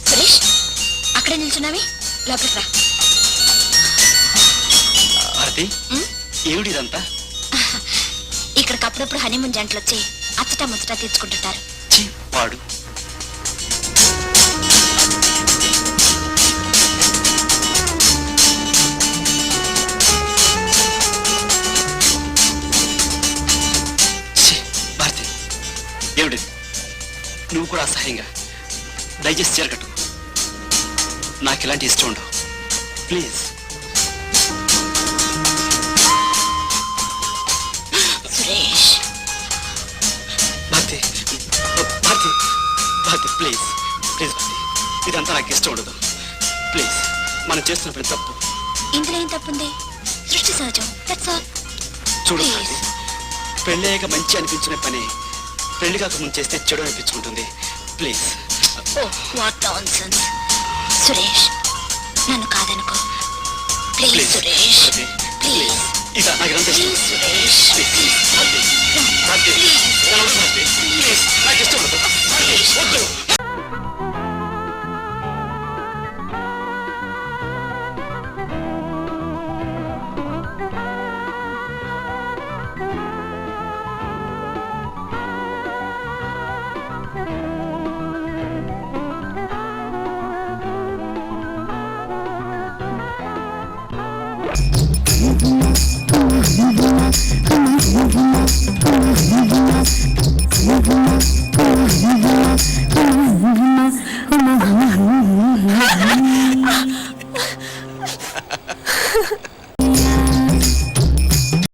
సురేష్, అక్కడే నిల్చున్నావి, లోపలికి రా. భారతి, ఏమిటిదంతా? ఇక్కడికి అప్పుడప్పుడు హనీమూన్ జంటలు వచ్చి అచ్చటా ముచ్చటా తీర్చుకుంటుంటారు. వాడు భారతి, ఏమిటిది? నువ్వు కూడా అసహ్యంగా దయచేసి చేరగట్టు. నాకు ఇలాంటి ఇష్టం ఉండవు. Please. Suresh, Bharati Bharati Bharati, please please Bharati, ఇదంతా నాకు ఇష్టం ఉండదు. ప్లీజ్, మనం చేస్తున్న పని తప్పు. ఇందులో ఏం తప్పుంది? సృష్టి సహజం. చూడు భారతి, పెళ్ళయ్యాక మంచి అనిపించిన పని పెళ్లి కాక ముందు చేస్తే చెడు అనిపించుకుంటుంది. ప్లీజ్. సురేష్, నన్ను కాదనుకో. Please Suresh, please. ఇదా నాకు ఇదంతా ఇష్టం. సురేష్, భారతి భారతి, ప్లీజ్, నాకు ఇష్టం ఉండదు. వద్దు.